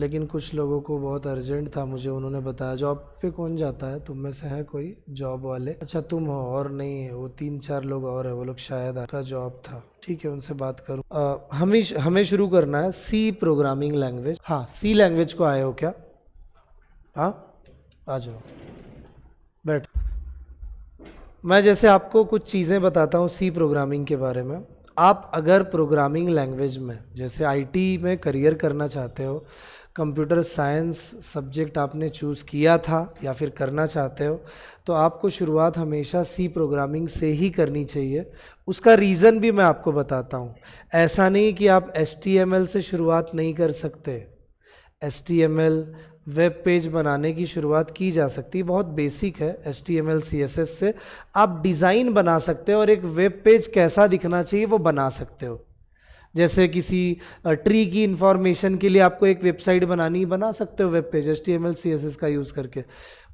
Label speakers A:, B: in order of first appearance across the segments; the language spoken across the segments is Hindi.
A: लेकिन कुछ लोगों को बहुत अर्जेंट था, मुझे उन्होंने बताया। जॉब पे कौन जाता है, तुम में से है कोई जॉब वाले? अच्छा तुम हो, और नहीं है वो 3-4 लोग और है, वो लोग शायद आपका जॉब था। ठीक है, उनसे बात करूँ। हमें शुरू करना है सी प्रोग्रामिंग लैंग्वेज। हाँ, सी लैंग्वेज को आए हो क्या? हाँ, आ जाओ, बैठ। मैं जैसे आपको कुछ चीज़ें बताता हूँ सी प्रोग्रामिंग के बारे में। आप अगर प्रोग्रामिंग लैंग्वेज में जैसे आईटी में करियर करना चाहते हो, कंप्यूटर साइंस सब्जेक्ट आपने चूज़ किया था या फिर करना चाहते हो, तो आपको शुरुआत हमेशा सी प्रोग्रामिंग से ही करनी चाहिए। उसका रीज़न भी मैं आपको बताता हूँ। ऐसा नहीं कि आप HTML से शुरुआत नहीं कर सकते। HTML वेब पेज बनाने की शुरुआत की जा सकती है, बहुत बेसिक है। HTML CSS से आप डिज़ाइन बना सकते हो और एक वेब पेज कैसा दिखना चाहिए वो बना सकते हो। जैसे किसी ट्री की इंफॉर्मेशन के लिए आपको एक वेबसाइट बनानी, बना सकते हो वेब पेज HTML CSS का यूज़ करके।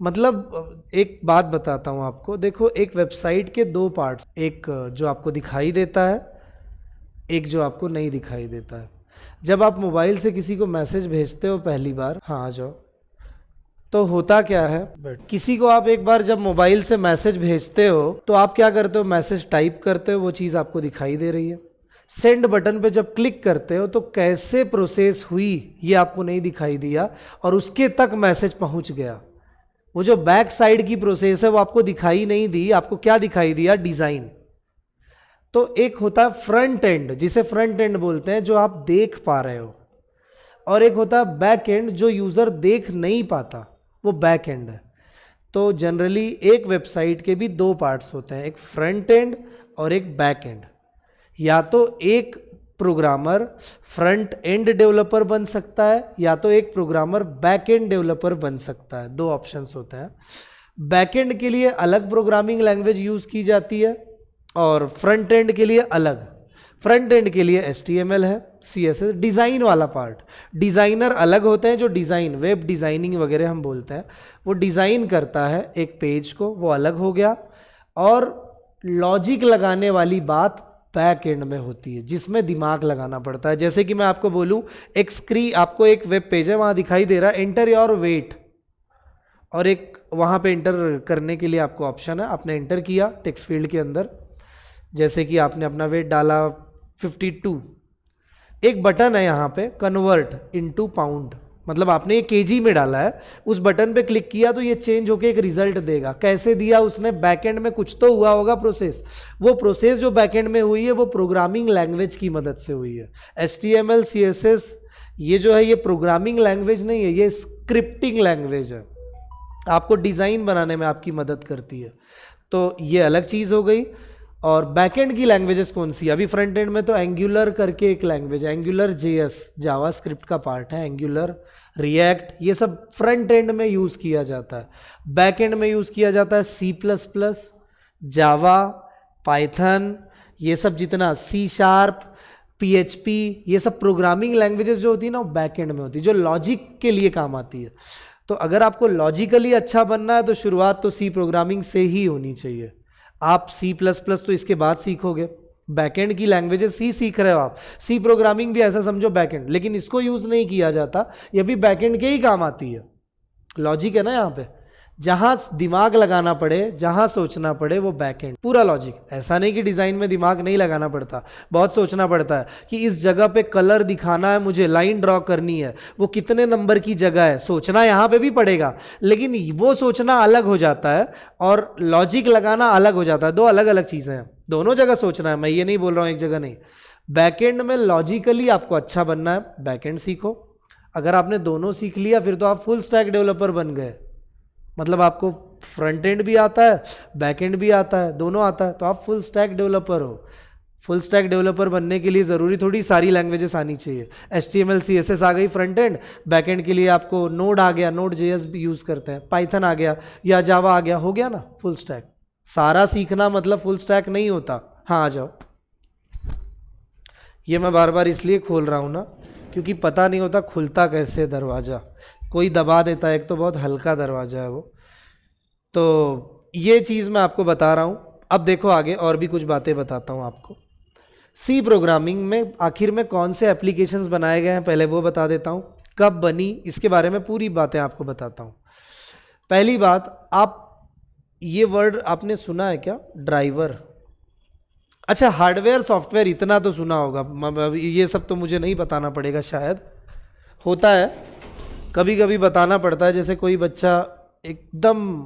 A: मतलब एक बात बताता हूँ आपको, देखो एक वेबसाइट के 2 पार्ट्स, एक जो आपको दिखाई देता है, एक जो आपको नहीं दिखाई देता है। जब आप मोबाइल से किसी को मैसेज भेजते हो पहली बार, हाँ आ जाओ, तो होता क्या है, किसी को आप एक बार जब मोबाइल से मैसेज भेजते हो तो आप क्या करते हो, मैसेज टाइप करते हो, वो चीज़ आपको दिखाई दे रही है। सेंड बटन पे जब क्लिक करते हो तो कैसे प्रोसेस हुई ये आपको नहीं दिखाई दिया और उसके तक मैसेज पहुंच गया। वो जो बैक साइड की प्रोसेस है वो आपको दिखाई नहीं दी। आपको क्या दिखाई दिया, डिज़ाइन। तो एक होता है फ्रंट एंड, जिसे फ्रंट एंड बोलते हैं, जो आप देख पा रहे हो, और एक होता है बैक एंड, जो यूज़र देख नहीं पाता, वो बैक एंड है। तो जनरली एक वेबसाइट के भी 2 पार्ट्स होते हैं, एक फ्रंट एंड और एक बैक एंड। या तो एक प्रोग्रामर फ्रंट एंड डेवलपर बन सकता है या तो एक प्रोग्रामर बैक एंड डेवलपर बन सकता है। 2 ऑप्शंस होते हैं। बैक एंड के लिए अलग प्रोग्रामिंग लैंग्वेज यूज़ की जाती है और फ्रंट एंड के लिए अलग। फ्रंट एंड के लिए HTML है, CSS, डिज़ाइन वाला पार्ट। डिज़ाइनर अलग होते हैं, जो डिज़ाइन, वेब डिज़ाइनिंग वगैरह हम बोलते हैं, वो डिज़ाइन करता है एक पेज को, वो अलग हो गया। और लॉजिक लगाने वाली बात बैक एंड में होती है, जिसमें दिमाग लगाना पड़ता है। जैसे कि मैं आपको बोलूँ, एक स्क्रीन, आपको एक वेब पेज है, वहाँ दिखाई दे रहा है एंटर योर वेट, और एक वहाँ पे एंटर करने के लिए आपको ऑप्शन है, आपने एंटर किया टेक्स्ट फील्ड के अंदर, जैसे कि आपने अपना वेट डाला 52, एक बटन है यहाँ पे कन्वर्ट इनटू पाउंड, मतलब आपने ये केजी में डाला है, उस बटन पे क्लिक किया तो ये चेंज होके एक रिजल्ट देगा। कैसे दिया उसने, बैकएंड में कुछ तो हुआ होगा प्रोसेस। वो प्रोसेस जो बैकएंड में हुई है वो प्रोग्रामिंग लैंग्वेज की मदद से हुई है। HTML CSS ये जो है ये प्रोग्रामिंग लैंग्वेज नहीं है, ये स्क्रिप्टिंग लैंग्वेज है, आपको डिज़ाइन बनाने में आपकी मदद करती है। तो ये अलग चीज़ हो गई। और बैकएंड की लैंग्वेजेस कौन सी? अभी फ्रंट एंड में तो एंगुलर करके एक लैंग्वेज है, एंगुलर JS जावा स्क्रिप्ट का पार्ट है, एंगुलर, रिएक्ट, ये सब फ्रंट एंड में यूज़ किया जाता है। बैक एंड में यूज़ किया जाता है C++, जावा, पाइथन, ये सब जितना, C#, PHP, ये सब प्रोग्रामिंग लैंग्वेजेस जो होती है ना, वो बैक एंड में होती है, जो लॉजिक के लिए काम आती है। तो अगर आपको लॉजिकली अच्छा बनना है तो शुरुआत तो सी प्रोग्रामिंग से ही होनी चाहिए। आप C++ तो इसके बाद सीखोगे, बैकएंड की लैंग्वेजेस सी सीख रहे हो आप। सी प्रोग्रामिंग भी ऐसा समझो बैकएंड, लेकिन इसको यूज़ नहीं किया जाता, ये भी बैकएंड के ही काम आती है। लॉजिक है ना यहाँ पे, जहाँ दिमाग लगाना पड़े, जहाँ सोचना पड़े, वो बैकएंड, पूरा लॉजिक। ऐसा नहीं कि डिज़ाइन में दिमाग नहीं लगाना पड़ता, बहुत सोचना पड़ता है कि इस जगह पे कलर दिखाना है, मुझे लाइन ड्रॉ करनी है, वो कितने नंबर की जगह है, सोचना यहाँ पे भी पड़ेगा, लेकिन वो सोचना अलग हो जाता है और लॉजिक लगाना अलग हो जाता है। 2 अलग अलग चीज़ें हैं, दोनों जगह सोचना है, मैं ये नहीं बोल रहा हूँ एक जगह नहीं। बैकएंड में लॉजिकली आपको अच्छा बनना है, बैकएंड सीखो। अगर आपने दोनों सीख लिया फिर तो आप फुल स्टैक डेवलपर बन गए, मतलब आपको फ्रंट एंड भी आता है, बैक एंड भी आता है, दोनों आता है, तो आप फुल स्टैक डेवलपर हो। फुल स्टैक डेवलपर बनने के लिए ज़रूरी थोड़ी सारी लैंग्वेजेस आनी चाहिए। HTML CSS आ गई फ्रंट एंड, बैक एंड के लिए आपको नोड आ गया, नोड JS भी यूज़ करते हैं, पाइथन आ गया या जावा आ गया, हो गया ना फुल स्टैक। सारा सीखना मतलब फुल स्टैक नहीं होता। हाँ आ जाओ। ये मैं बार बार इसलिए खोल रहा हूँ ना, क्योंकि पता नहीं होता खुलता कैसे दरवाज़ा, कोई दबा देता है, एक तो बहुत हल्का दरवाज़ा है वो। तो ये चीज़ मैं आपको बता रहा हूँ। अब देखो आगे और भी कुछ बातें बताता हूँ आपको। सी प्रोग्रामिंग में आखिर में कौन से एप्लीकेशंस बनाए गए हैं पहले वो बता देता हूँ। कब बनी, इसके बारे में पूरी बातें आपको बताता हूँ। पहली बात, आप ये वर्ड आपने सुना है क्या, ड्राइवर? अच्छा, हार्डवेयर सॉफ्टवेयर इतना तो सुना होगा, ये सब तो मुझे नहीं बताना पड़ेगा शायद, होता है कभी कभी बताना पड़ता है। जैसे कोई बच्चा एकदम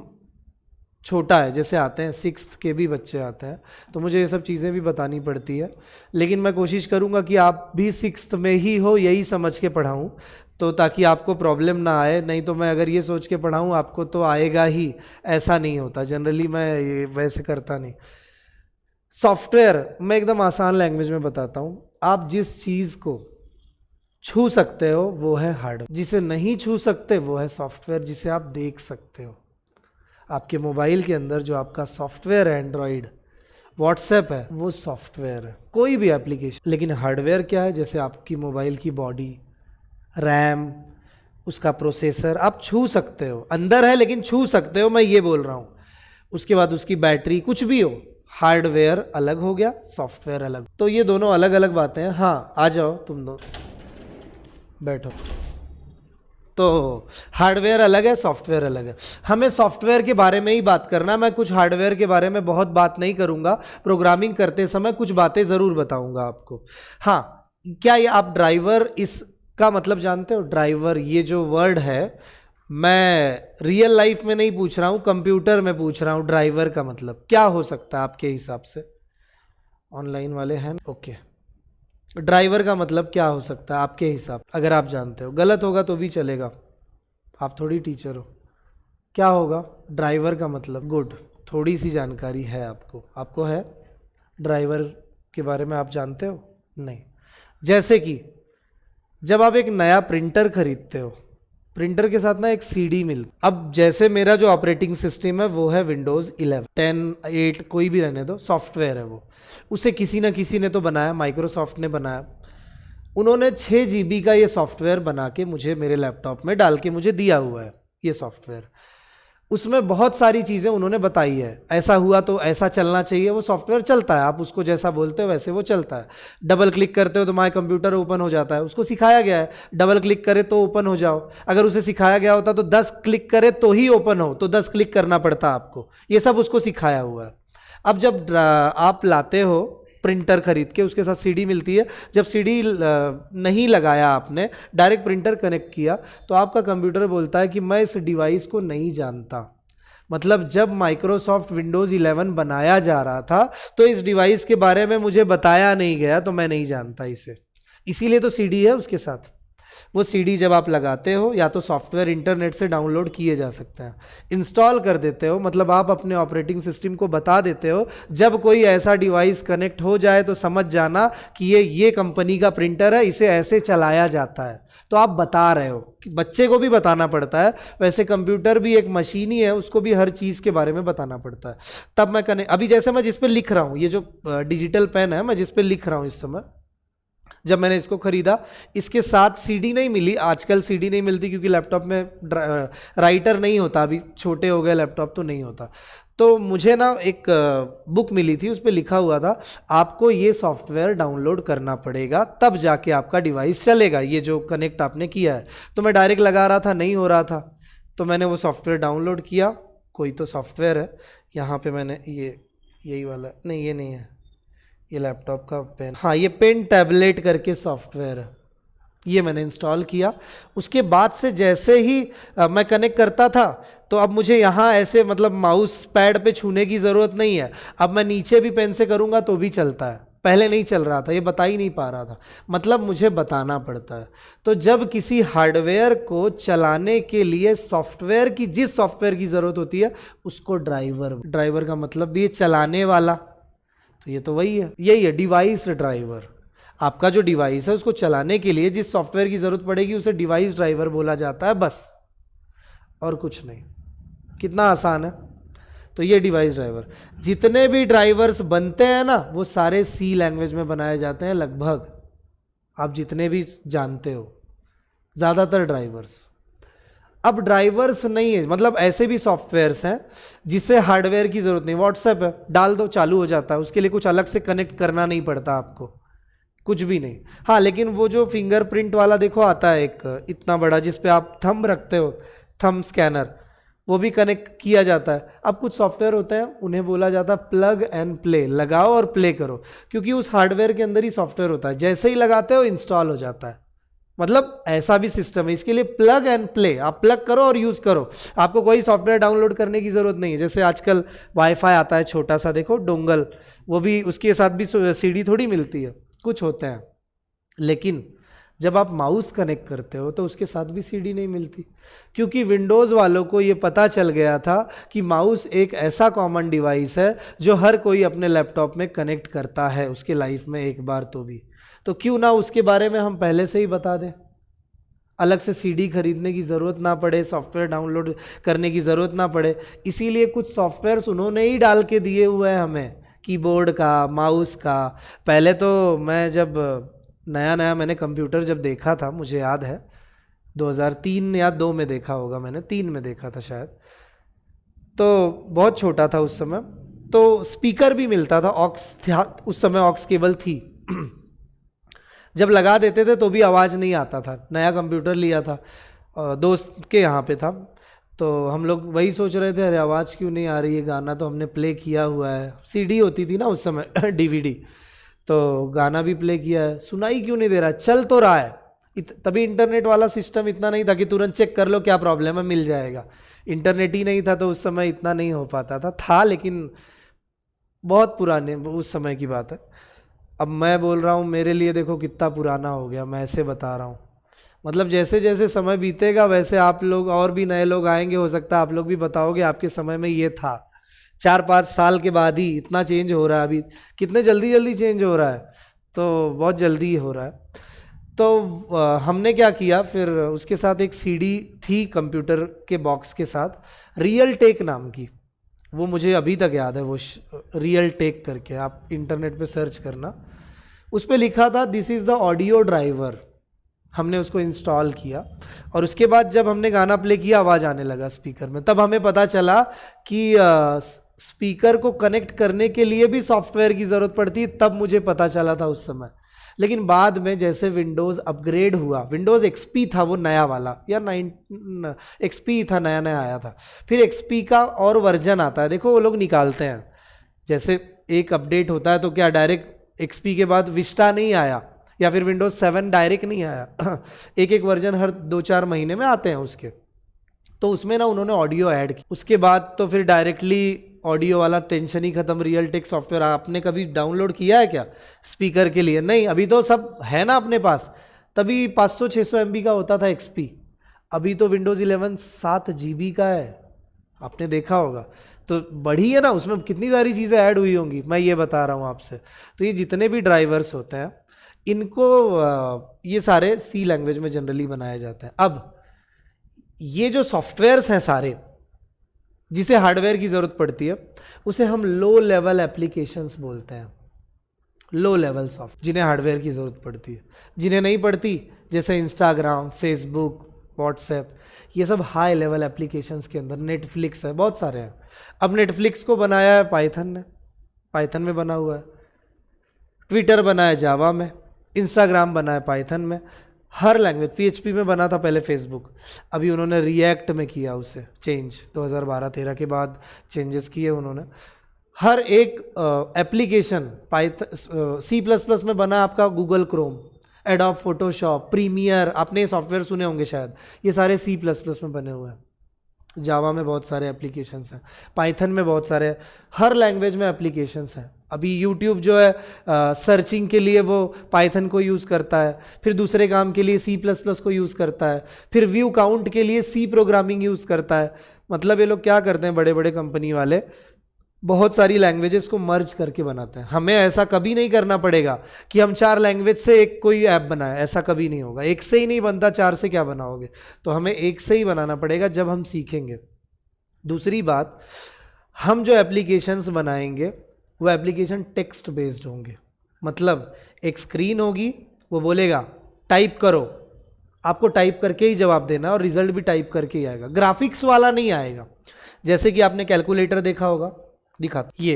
A: छोटा है, जैसे आते हैं 6th के भी बच्चे आते हैं, तो मुझे ये सब चीज़ें भी बतानी पड़ती है। लेकिन मैं कोशिश करूँगा कि आप भी 6th में ही हो यही समझ के पढ़ाऊँ, तो ताकि आपको प्रॉब्लम ना आए। नहीं तो मैं अगर ये सोच के पढ़ाऊँ आपको तो आएगा ही, ऐसा नहीं होता जनरली, मैं ये वैसे करता नहीं। सॉफ्टवेयर मैं एकदम आसान लैंग्वेज में बताता हूँ। आप जिस चीज़ को छू सकते हो वो है हार्डवेयर, जिसे नहीं छू सकते वो है सॉफ्टवेयर, जिसे आप देख सकते हो। आपके मोबाइल के अंदर जो आपका सॉफ्टवेयर है, एंड्रॉइड, व्हाट्सएप है, वो सॉफ्टवेयर है, कोई भी एप्लीकेशन। लेकिन हार्डवेयर क्या है? जैसे आपकी मोबाइल की बॉडी, रैम, उसका प्रोसेसर आप छू सकते हो, अंदर है लेकिन छू सकते हो, मैं ये बोल रहा हूँ। उसके बाद उसकी बैटरी, कुछ भी हो, हार्डवेयर अलग हो गया, सॉफ्टवेयर अलग। तो ये दोनों अलग अलग बातें हैं। हाँ, आ जाओ तुम दो, बैठो। तो हार्डवेयर अलग है, सॉफ्टवेयर अलग है। हमें सॉफ्टवेयर के बारे में ही बात करना। मैं कुछ हार्डवेयर के बारे में बहुत बात नहीं करूंगा, प्रोग्रामिंग करते समय कुछ बातें ज़रूर बताऊंगा आपको। हाँ, क्या ये आप ड्राइवर, इसका मतलब जानते हो? ड्राइवर ये जो वर्ड है, मैं रियल लाइफ में नहीं पूछ रहा हूँ, कंप्यूटर में पूछ रहा हूँ। ड्राइवर का मतलब क्या हो सकता है आपके हिसाब से? ऑनलाइन वाले हैं, ओके। ड्राइवर का मतलब क्या हो सकता है आपके हिसाब, अगर आप जानते हो? गलत होगा तो भी चलेगा, आप थोड़ी टीचर हो। क्या होगा ड्राइवर का मतलब? गुड, थोड़ी सी जानकारी है आपको है ड्राइवर के बारे में, आप जानते हो? नहीं। जैसे कि जब आप एक नया प्रिंटर खरीदते हो, प्रिंटर के साथ ना एक सीडी मिल। अब जैसे मेरा जो ऑपरेटिंग सिस्टम है वो है विंडोज़ 11, 10, 8 कोई भी रहने दो, सॉफ्टवेयर है वो। उसे किसी ना किसी ने तो बनाया, माइक्रोसॉफ्ट ने बनाया। उन्होंने 6 GB का ये सॉफ्टवेयर बना के मुझे मेरे लैपटॉप में डाल के मुझे दिया हुआ है ये सॉफ्टवेयर। उसमें बहुत सारी चीज़ें उन्होंने बताई है, ऐसा हुआ तो ऐसा चलना चाहिए, वो सॉफ्टवेयर चलता है, आप उसको जैसा बोलते हो वैसे वो चलता है। डबल क्लिक करते हो तो माय कंप्यूटर ओपन हो जाता है, उसको सिखाया गया है। डबल क्लिक करे तो ओपन हो जाओ, अगर उसे सिखाया गया होता तो 10 क्लिक करे तो ही ओपन हो, तो 10 क्लिक करना पड़ता आपको। ये सब उसको सिखाया हुआ है। अब जब आप लाते हो प्रिंटर खरीद के, उसके साथ सीडी मिलती है। जब सीडी नहीं लगाया आपने, डायरेक्ट प्रिंटर कनेक्ट किया, तो आपका कंप्यूटर बोलता है कि मैं इस डिवाइस को नहीं जानता। मतलब जब माइक्रोसॉफ्ट विंडोज़ 11 बनाया जा रहा था तो इस डिवाइस के बारे में मुझे बताया नहीं गया, तो मैं नहीं जानता इसे। इसीलिए तो सीडी है उसके साथ। वो सीडी जब आप लगाते हो, या तो सॉफ्टवेयर इंटरनेट से डाउनलोड किए जा सकते हैं, इंस्टॉल कर देते हो, मतलब आप अपने ऑपरेटिंग सिस्टम को बता देते हो जब कोई ऐसा डिवाइस कनेक्ट हो जाए तो समझ जाना कि ये कंपनी का प्रिंटर है, इसे ऐसे चलाया जाता है। तो आप बता रहे हो कि बच्चे को भी बताना पड़ता है, वैसे कंप्यूटर भी एक मशीन ही है, उसको भी हर चीज़ के बारे में बताना पड़ता है। तब मैं अभी जैसे मैं जिस पे लिख रहा हूँ, ये जो डिजिटल पेन है मैं जिस पे लिख रहा हूँ इस समय, जब मैंने इसको खरीदा इसके साथ सीडी नहीं मिली। आजकल सीडी नहीं मिलती क्योंकि लैपटॉप में राइटर नहीं होता, अभी छोटे हो गए लैपटॉप तो नहीं होता। तो मुझे ना एक बुक मिली थी, उस पर लिखा हुआ था आपको ये सॉफ्टवेयर डाउनलोड करना पड़ेगा तब जाके आपका डिवाइस चलेगा, ये जो कनेक्ट आपने किया है। तो मैं डायरेक्ट लगा रहा था, नहीं हो रहा था, तो मैंने वो सॉफ्टवेयर डाउनलोड किया। कोई तो सॉफ्टवेयर है, यहाँ पे मैंने यही वाला, नहीं ये नहीं है, ये लैपटॉप का पेन, हाँ ये पेन टैबलेट करके सॉफ्टवेयर है, ये मैंने इंस्टॉल किया। उसके बाद से जैसे ही मैं कनेक्ट करता था तो अब मुझे यहाँ ऐसे मतलब माउस पैड पे छूने की ज़रूरत नहीं है। अब मैं नीचे भी पेन से करूँगा तो भी चलता है, पहले नहीं चल रहा था, ये बता ही नहीं पा रहा था, मतलब मुझे बताना पड़ता है। तो जब किसी हार्डवेयर को चलाने के लिए सॉफ्टवेयर की, जिस सॉफ्टवेयर की ज़रूरत होती है उसको ड्राइवर का मतलब भी है चलाने वाला। तो ये तो वही है, यही है डिवाइस ड्राइवर। आपका जो डिवाइस है उसको चलाने के लिए जिस सॉफ्टवेयर की ज़रूरत पड़ेगी उसे डिवाइस ड्राइवर बोला जाता है, बस, और कुछ नहीं। कितना आसान है। तो ये डिवाइस ड्राइवर, जितने भी ड्राइवर्स बनते हैं ना वो सारे सी लैंग्वेज में बनाए जाते हैं लगभग, आप जितने भी जानते हो ज़्यादातर ड्राइवर्स। अब ड्राइवर्स नहीं है, मतलब ऐसे भी सॉफ्टवेयर्स हैं जिसे हार्डवेयर की ज़रूरत नहीं। व्हाट्सएप है, डाल दो चालू हो जाता है, उसके लिए कुछ अलग से कनेक्ट करना नहीं पड़ता आपको। कुछ भी नहीं। हाँ, लेकिन वो जो फिंगरप्रिंट वाला देखो आता है एक इतना बड़ा, जिस पे आप थंब रखते हो, थंब स्कैनर, वो भी कनेक्ट किया जाता है। अब कुछ सॉफ्टवेयर होते हैं, उन्हें बोला जाता है प्लग एंड प्ले, लगाओ और प्ले करो, क्योंकि उस हार्डवेयर के अंदर ही सॉफ्टवेयर होता है, जैसे ही लगाते हो इंस्टॉल हो जाता है। मतलब ऐसा भी सिस्टम है इसके लिए, प्लग एंड प्ले, आप प्लग करो और यूज करो, आपको कोई सॉफ्टवेयर डाउनलोड करने की जरूरत नहीं है। जैसे आजकल वाईफाई आता है छोटा सा, देखो डोंगल, वो भी उसके साथ भी सीडी थोड़ी मिलती है, कुछ होते हैं। लेकिन जब आप माउस कनेक्ट करते हो तो उसके साथ भी सीडी नहीं मिलती, क्योंकि विंडोज़ वालों को ये पता चल गया था कि माउस एक ऐसा कॉमन डिवाइस है जो हर कोई अपने लैपटॉप में कनेक्ट करता है उसके लाइफ में एक बार तो भी, तो क्यों ना उसके बारे में हम पहले से ही बता दें, अलग से सीडी खरीदने की ज़रूरत ना पड़े, सॉफ्टवेयर डाउनलोड करने की ज़रूरत ना पड़े। इसीलिए कुछ सॉफ्टवेयर्स उन्होंने ही डाल के दिए हुए हैं हमें, कीबोर्ड का, माउस का। पहले तो मैं जब नया नया मैंने कंप्यूटर जब देखा था, मुझे याद है 2003 या 2 में देखा होगा मैंने, 3 में देखा था शायद, तो बहुत छोटा था उस समय, तो स्पीकर भी मिलता था, ऑक्स था उस समय, ऑक्स केबल थी जब लगा देते थे तो भी आवाज़ नहीं आता था। नया कंप्यूटर लिया था, दोस्त के यहाँ पे था, तो हम लोग वही सोच रहे थे, अरे आवाज़ क्यों नहीं आ रही है, गाना तो हमने प्ले किया हुआ है, सीडी होती थी ना उस समय डीवीडी, तो गाना भी प्ले किया है, सुनाई क्यों नहीं दे रहा है, चल तो रहा है। तभी इंटरनेट वाला सिस्टम इतना नहीं था कि तुरंत चेक कर लो क्या प्रॉब्लम है, मिल जाएगा। इंटरनेट ही नहीं था तो उस समय इतना नहीं हो पाता था लेकिन बहुत पुराने उस समय की बात है। अब मैं बोल रहा हूँ, मेरे लिए देखो कितना पुराना हो गया, मैं ऐसे बता रहा हूँ। मतलब जैसे जैसे समय बीतेगा वैसे आप लोग और भी नए लोग आएंगे, हो सकता है आप लोग भी बताओगे आपके समय में ये था। 4-5 साल के बाद ही इतना चेंज हो रहा है, अभी कितने जल्दी जल्दी चेंज हो रहा है, तो बहुत जल्दी हो रहा है। तो हमने क्या किया फिर, उसके साथ एक सीडी थी कंप्यूटर के बॉक्स के साथ, रियल टेक नाम की, वो मुझे अभी तक याद है, वो रियल टेक करके आप इंटरनेट पे सर्च करना, उस पर लिखा था this is the audio driver. हमने उसको इंस्टॉल किया और उसके बाद जब हमने गाना प्ले किया आवाज़ आने लगा स्पीकर में, तब हमें पता चला कि स्पीकर को कनेक्ट करने के लिए भी सॉफ्टवेयर की ज़रूरत पड़ती है, तब मुझे पता चला था उस समय। लेकिन बाद में जैसे विंडोज़ अपग्रेड हुआ, विंडोज़ एक्सपी था वो नया वाला, या 9 एक्सपी था, नया नया आया था, फिर एक्सपी का और वर्जन आता है, देखो वो लोग निकालते हैं, जैसे एक अपडेट होता है तो क्या डायरेक्ट एक्सपी के बाद विस्टा नहीं आया, या फिर विंडोज़ 7 डायरेक्ट नहीं आया एक एक वर्जन हर 2-4 महीने में आते हैं उसके, तो उसमें ना उन्होंने ऑडियो ऐड की, उसके बाद तो फिर डायरेक्टली ऑडियो वाला टेंशन ही खत्म। रियल टेक सॉफ्टवेयर आपने कभी डाउनलोड किया है क्या स्पीकर के लिए? नहीं, अभी तो सब है ना अपने पास, तभी 500-600 MB का होता था एक्सपी, अभी तो विंडोज़ 11 7 GB का है, आपने देखा होगा, तो बढ़ी है ना, उसमें कितनी सारी चीज़ें ऐड हुई होंगी, मैं ये बता रहा हूँ आपसे। तो ये जितने भी ड्राइवर्स होते हैं इनको ये सारे सी लैंग्वेज में जनरली बनाए जाते हैं। अब ये जो सॉफ्टवेयर्स हैं सारे, जिसे हार्डवेयर की ज़रूरत पड़ती है, उसे हम लो लेवल एप्लीकेशंस बोलते हैं, लो लेवल सॉफ्ट, जिन्हें हार्डवेयर की ज़रूरत पड़ती है। जिन्हें नहीं पड़ती, जैसे इंस्टाग्राम, फेसबुक, व्हाट्सएप, ये सब हाई लेवल एप्लीकेशंस के अंदर, नेटफ्लिक्स है, बहुत सारे हैं। अब नेटफ्लिक्स को बनाया है पाइथन ने, पाइथन में बना हुआ है, ट्विटर बना है जावा में, इंस्टाग्राम बना है पाइथन में, हर लैंग्वेज, PHP में बना था पहले फेसबुक, अभी उन्होंने रिएक्ट में किया उसे चेंज, 2012-13 के बाद चेंजेस किए उन्होंने। हर एक एप्लीकेशन पाइथन C++ में बना है, आपका Google Chrome, Adobe Photoshop, Premiere, आपने ये सॉफ्टवेयर सुने होंगे शायद, ये सारे C++ में बने हुए हैं। जावा में बहुत सारे एप्लीकेशंस हैं, पाइथन में बहुत सारे, हर लैंग्वेज में एप्लीकेशंस हैं। अभी यूट्यूब जो है सर्चिंग के लिए वो पाइथन को यूज़ करता है, फिर दूसरे काम के लिए C++ को यूज़ करता है, फिर व्यू काउंट के लिए C प्रोग्रामिंग यूज़ करता है। मतलब ये लोग क्या करते हैं, बड़े बड़े कंपनी वाले बहुत सारी लैंग्वेजेस को मर्ज करके बनाते हैं। हमें ऐसा कभी नहीं करना पड़ेगा कि हम 4 लैंग्वेज से एक कोई ऐप बनाए, ऐसा कभी नहीं होगा। एक से ही नहीं बनता, 4 से क्या बनाओगे, तो हमें एक से ही बनाना पड़ेगा जब हम सीखेंगे। दूसरी बात, हम जो एप्लीकेशंस बनाएंगे वो एप्लीकेशन टेक्स्ट बेस्ड होंगे, मतलब एक स्क्रीन होगी, वो बोलेगा टाइप करो, आपको टाइप करके ही जवाब देना और रिजल्ट भी टाइप करके ही आएगा, ग्राफिक्स वाला नहीं आएगा। जैसे कि आपने कैलकुलेटर देखा होगा, दिखा ये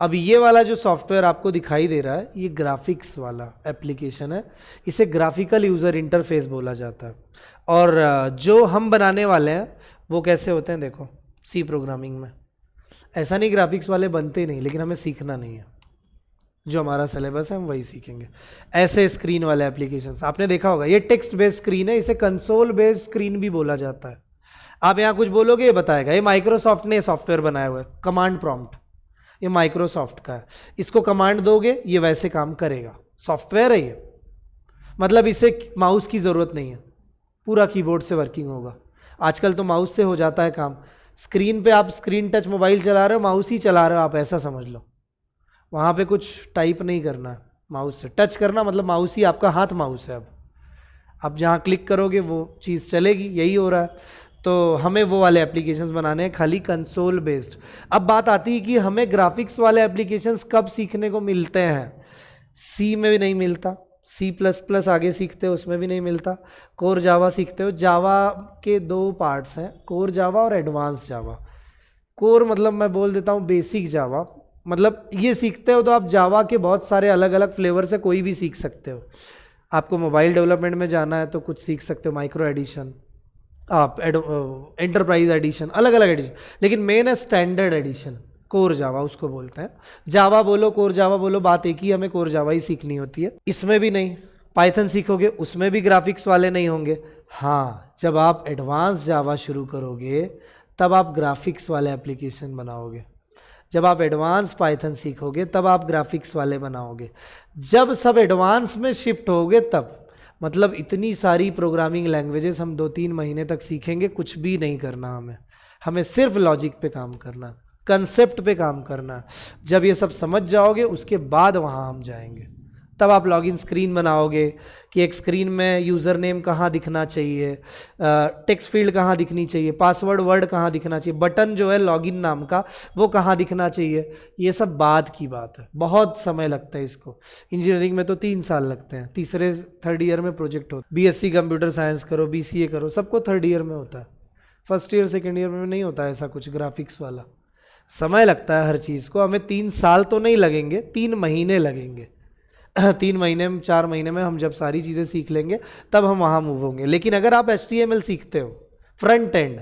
A: अब ये वाला जो सॉफ्टवेयर आपको दिखाई दे रहा है, ये ग्राफिक्स वाला एप्लीकेशन है, इसे ग्राफिकल यूज़र इंटरफेस बोला जाता है। और जो हम बनाने वाले हैं वो कैसे होते हैं, देखो सी प्रोग्रामिंग में। ऐसा नहीं ग्राफिक्स वाले बनते नहीं, लेकिन हमें सीखना नहीं है, जो हमारा सिलेबस है हम वही सीखेंगे। ऐसे स्क्रीन वाले एप्लीकेशंस आपने देखा होगा, ये टेक्स्ट बेस्ड स्क्रीन है, इसे कंसोल बेस्ड स्क्रीन भी बोला जाता है। आप यहाँ कुछ बोलोगे ये बताएगा, ये माइक्रोसॉफ्ट ने सॉफ्टवेयर बनाया हुआ है, कमांड प्रॉम्प्ट, ये माइक्रोसॉफ्ट का है। इसको कमांड दोगे ये वैसे काम करेगा, सॉफ्टवेयर है ये, मतलब इसे माउस की ज़रूरत नहीं है, पूरा कीबोर्ड से वर्किंग होगा। आजकल तो माउस से हो जाता है काम, स्क्रीन पे आप स्क्रीन टच मोबाइल चला रहे हो, माउस ही चला रहे हो आप, ऐसा समझ लो। वहाँ पे कुछ टाइप नहीं करना है माउस से, टच करना मतलब माउस ही, आपका हाथ माउस है। अब आप जहाँ क्लिक करोगे वो चीज़ चलेगी, यही हो रहा है। तो हमें वो वाले एप्लीकेशंस बनाने हैं खाली कंसोल बेस्ड। अब बात आती है कि हमें ग्राफिक्स वाले एप्लीकेशंस कब सीखने को मिलते हैं। सी में भी नहीं मिलता, C++ आगे सीखते हो उसमें भी नहीं मिलता, कोर जावा सीखते हो। जावा के 2 पार्ट्स हैं, कोर जावा और एडवांस जावा। कोर मतलब मैं बोल देता हूँ बेसिक जावा, मतलब ये सीखते हो तो आप जावा के बहुत सारे अलग अलग फ्लेवर से कोई भी सीख सकते हो। आपको मोबाइल डेवलपमेंट में जाना है तो कुछ सीख सकते हो, माइक्रो एडिशन, आप एंटरप्राइज एडिशन, अलग अलग एडिशन, लेकिन मेन है स्टैंडर्ड एडिशन, कोर जावा उसको बोलते हैं। जावा बोलो कोर जावा बोलो, बात एक ही, हमें कोर जावा ही सीखनी होती है। इसमें भी नहीं, पाइथन सीखोगे उसमें भी ग्राफिक्स वाले नहीं होंगे। हाँ, जब आप एडवांस जावा शुरू करोगे तब आप ग्राफिक्स वाले एप्लीकेशन बनाओगे। जब आप एडवांस पाइथन सीखोगे तब आप ग्राफिक्स वाले बनाओगे। जब सब एडवांस में शिफ्ट होगे तब, मतलब इतनी सारी प्रोग्रामिंग लैंग्वेजेस हम 2-3 महीने तक सीखेंगे, कुछ भी नहीं करना हमें सिर्फ लॉजिक पे काम करना, कंसेप्ट पे काम करना। जब ये सब समझ जाओगे उसके बाद वहाँ हम जाएंगे, तब आप लॉगिन स्क्रीन बनाओगे कि एक स्क्रीन में यूज़र नेम कहाँ दिखना चाहिए, टेक्स्ट फील्ड कहाँ दिखनी चाहिए, पासवर्ड वर्ड कहाँ दिखना चाहिए, बटन जो है लॉगिन नाम का वो कहाँ दिखना चाहिए। ये सब बाद की बात है, बहुत समय लगता है इसको। इंजीनियरिंग में तो 3 साल लगते हैं, तीसरे 3rd ईयर में प्रोजेक्ट होता है। BSc कंप्यूटर साइंस करो, BCA करो, सबको 3rd ईयर में होता है, 1st ईयर 2nd ईयर में नहीं होता ऐसा कुछ ग्राफिक्स वाला। समय लगता है हर चीज़ को, हमें 3 साल तो नहीं लगेंगे, 3 महीने लगेंगे। 3 महीने में 4 महीने में हम जब सारी चीज़ें सीख लेंगे तब हम वहाँ मूव होंगे। लेकिन अगर आप HTML सीखते हो, फ्रंट एंड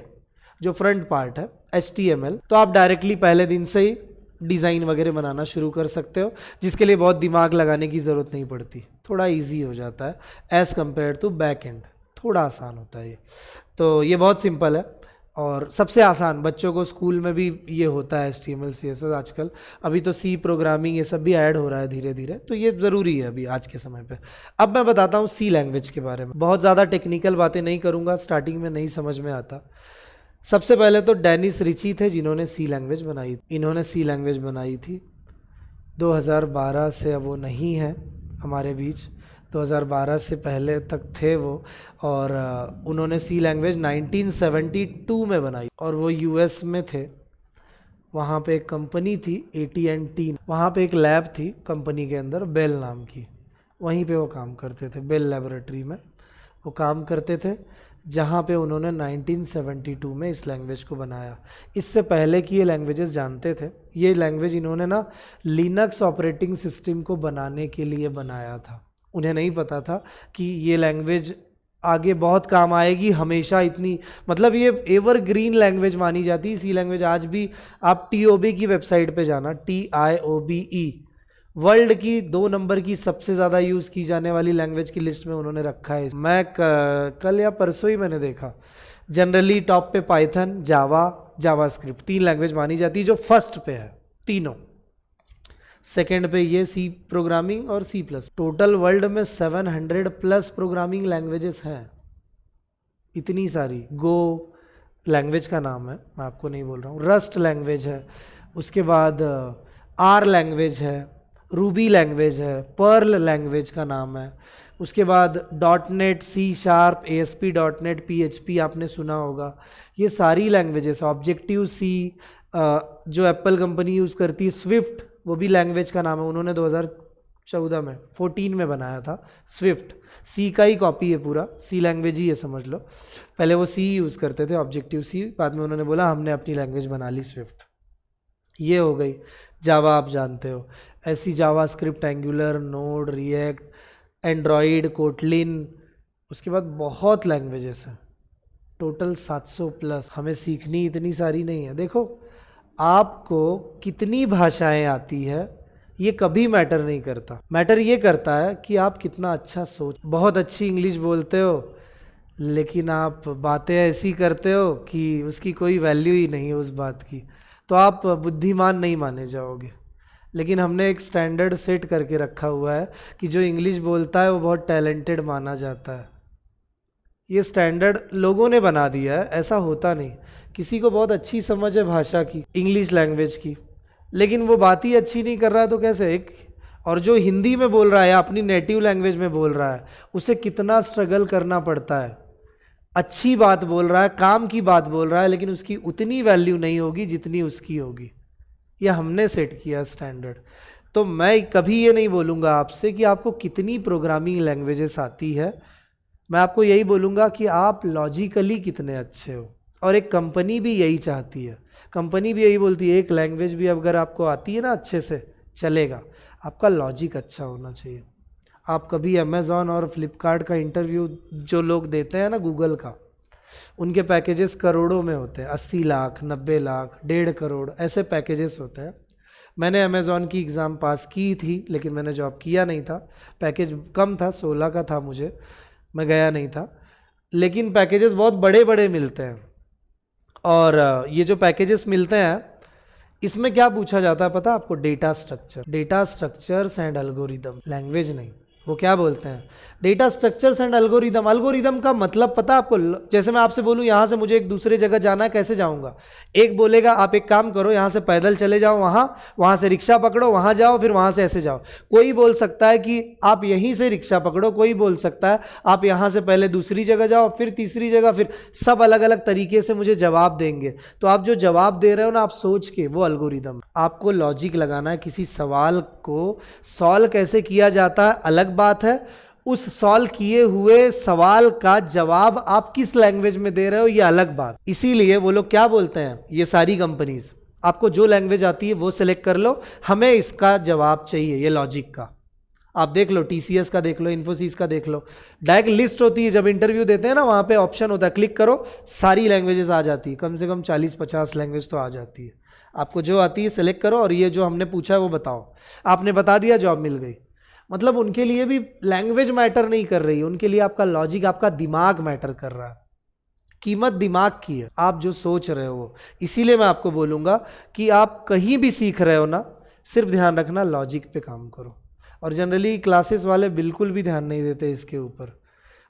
A: जो फ्रंट पार्ट है HTML, तो आप डायरेक्टली पहले दिन से ही डिज़ाइन वगैरह बनाना शुरू कर सकते हो, जिसके लिए बहुत दिमाग लगाने की ज़रूरत नहीं पड़ती, थोड़ा ईजी हो जाता है as compare to back end, थोड़ा आसान होता है ये। तो ये बहुत सिंपल है और सबसे आसान, बच्चों को स्कूल में भी ये होता है HTML CSS आजकल, अभी तो C प्रोग्रामिंग ये सब भी ऐड हो रहा है धीरे धीरे, तो ये ज़रूरी है अभी आज के समय पे। अब मैं बताता हूँ C लैंग्वेज के बारे में, बहुत ज़्यादा टेक्निकल बातें नहीं करूँगा, स्टार्टिंग में नहीं समझ में आता। सबसे पहले तो डेनिस रिची थे जिन्होंने C लैंग्वेज बनाई, इन्होंने C लैंग्वेज बनाई थी 2012 से, अब वो नहीं है हमारे बीच, 2012 से पहले तक थे वो। और उन्होंने C लैंग्वेज 1972 में बनाई और वो US में थे। वहाँ पे एक कंपनी थी AT&T, वहाँ पे एक लैब थी कंपनी के अंदर बेल नाम की, वहीं पे वो काम करते थे, बेल लैबोरेटरी में वो काम करते थे, जहाँ पे उन्होंने 1972 में इस लैंग्वेज को बनाया। इससे पहले की ये लैंग्वेजेस जानते थे, ये लैंग्वेज इन्होंने ना लिनक्स ऑपरेटिंग सिस्टम को बनाने के लिए बनाया था। उन्हें नहीं पता था कि ये लैंग्वेज आगे बहुत काम आएगी, हमेशा इतनी, मतलब ये एवरग्रीन लैंग्वेज मानी जाती है C लैंग्वेज। आज भी आप TOB की वेबसाइट पे जाना, TIOBE, वर्ल्ड की 2 नंबर की सबसे ज़्यादा यूज़ की जाने वाली लैंग्वेज की लिस्ट में उन्होंने रखा है। मैं कल या परसों ही मैंने देखा, जनरली टॉप पे पाइथन, जावा, जावास्क्रिप्ट 3 लैंग्वेज मानी जाती है जो फर्स्ट पे है, तीनों। सेकेंड पे ये C प्रोग्रामिंग और C++। टोटल वर्ल्ड में 700+ प्रोग्रामिंग लैंग्वेजेस हैं, इतनी सारी। गो लैंग्वेज का नाम है, मैं आपको नहीं बोल रहा हूँ। रस्ट लैंग्वेज है, उसके बाद R लैंग्वेज है, रूबी लैंग्वेज है, पर्ल लैंग्वेज का नाम है, उसके बाद .NET, C#, ASP.NET, PHP आपने सुना होगा। ये सारी लैंग्वेजेस, ऑब्जेक्टिव C, जो एप्पल कंपनी यूज़ करती है, स्विफ्ट, वो भी लैंग्वेज का नाम है। उन्होंने 2014 में 14 में बनाया था स्विफ्ट, C का ही कॉपी है पूरा, C लैंग्वेज ही है समझ लो। पहले वो C यूज़ करते थे, ऑब्जेक्टिव C, बाद में उन्होंने बोला हमने अपनी लैंग्वेज बना ली स्विफ्ट। ये हो गई। जावा आप जानते हो, ऐसी JavaScript, Angular, Node, React, Android, Kotlin, उसके बाद बहुत लैंग्वेजेस हैं, टोटल 700 प्लस। हमें सीखनी इतनी सारी नहीं है। देखो आपको कितनी भाषाएं आती है ये कभी मैटर नहीं करता, मैटर ये करता है कि आप कितना अच्छा सोच। बहुत अच्छी इंग्लिश बोलते हो लेकिन आप बातें ऐसी करते हो कि उसकी कोई वैल्यू ही नहीं है उस बात की, तो आप बुद्धिमान नहीं माने जाओगे। लेकिन हमने एक स्टैंडर्ड सेट करके रखा हुआ है कि जो इंग्लिश बोलता है वो बहुत टैलेंटेड माना जाता है। ये स्टैंडर्ड लोगों ने बना दिया है, ऐसा होता नहीं। किसी को बहुत अच्छी समझ है भाषा की, इंग्लिश लैंग्वेज की, लेकिन वो बात ही अच्छी नहीं कर रहा है तो कैसे एक। और जो हिंदी में बोल रहा है या अपनी नेटिव लैंग्वेज में बोल रहा है उसे कितना स्ट्रगल करना पड़ता है। अच्छी बात बोल रहा है, काम की बात बोल रहा है, लेकिन उसकी उतनी वैल्यू नहीं होगी जितनी उसकी होगी। यह हमने सेट किया स्टैंडर्ड। तो मैं कभी ये नहीं बोलूँगा आपसे कि आपको कितनी प्रोग्रामिंग लैंग्वेजेस आती है, मैं आपको यही बोलूँगा कि आप लॉजिकली कितने अच्छे हो। और एक कंपनी भी यही चाहती है, कंपनी भी यही बोलती है एक लैंग्वेज भी अगर आपको आती है ना अच्छे से चलेगा, आपका लॉजिक अच्छा होना चाहिए। आप कभी अमेज़ॉन और फ्लिपकार्ट का इंटरव्यू जो लोग देते हैं ना, गूगल का, उनके पैकेजेस करोड़ों में होते हैं, 80 लाख, 90 लाख, 1.5 करोड़, ऐसे पैकेजेस होते हैं। मैंने अमेज़ॉन की एग्ज़ाम पास की थी लेकिन मैंने जॉब किया नहीं था, पैकेज कम था, 16 का था मुझे, मैं गया नहीं था। लेकिन पैकेजेस बहुत बड़े बड़े मिलते हैं। और ये जो पैकेजेस मिलते हैं इसमें क्या पूछा जाता है पता है आपको? Data structure, data structures and algorithm, language नहीं। वो क्या बोलते हैं? Data structures and algorithm. Algorithm का मतलब पता है आपको? जैसे मैं आपसे बोलूं यहाँ से मुझे एक दूसरे जगह जाना है, कैसे जाऊंगा? एक बोलेगा आप एक काम करो, यहाँ से पैदल चले जाओ वहाँ से रिक्शा पकड़ो, वहाँ जाओ, फिर वहाँ से ऐसे जाओ। कोई बोल सकता है कि आप यहीं से रिक्शा पकड़ो, कोई बोल सकता है आप यहाँ से पहले दूसरी जगह जाओ, फिर तीसरी जगह, फिर सब अलग अलग तरीके से मुझे जवाब देंगे। तो आप जो जवाब दे रहे हो ना, आप सोच के, वो एल्गोरिदम। आपको लॉजिक लगाना है, किसी सवाल को सॉल्व कैसे किया जाता है अलग बात है, उस सॉल्व किए हुए सवाल का जवाब आप किस लैंग्वेज में दे रहे हो ये अलग बात। इसीलिए वो लोग क्या बोलते हैं, ये सारी कंपनीज, आपको जो लैंग्वेज आती है वो सिलेक्ट कर लो, हमें इसका जवाब चाहिए, ये लॉजिक का। आप देख लो, टीसीएस का देख लो, इन्फोसिस का देख लो, डायरेक्ट लिस्ट होती है। जब इंटरव्यू देते हैं ना, वहां पे ऑप्शन होता है, क्लिक करो, सारी लैंग्वेजेस आ जाती है, कम से कम 40-50 लैंग्वेज तो आ जाती है। आपको जो आती है सिलेक्ट करो और ये जो हमने पूछा है वो बताओ। आपने बता दिया, जॉब मिल गई। मतलब उनके लिए भी लैंग्वेज मैटर नहीं कर रही है, उनके लिए आपका लॉजिक, आपका दिमाग मैटर कर रहा है। कीमत दिमाग की है, आप जो सोच रहे हो। इसीलिए मैं आपको बोलूँगा कि आप कहीं भी सीख रहे हो ना, सिर्फ ध्यान रखना लॉजिक पे काम करो। और जनरली क्लासेस वाले बिल्कुल भी ध्यान नहीं देते इसके ऊपर,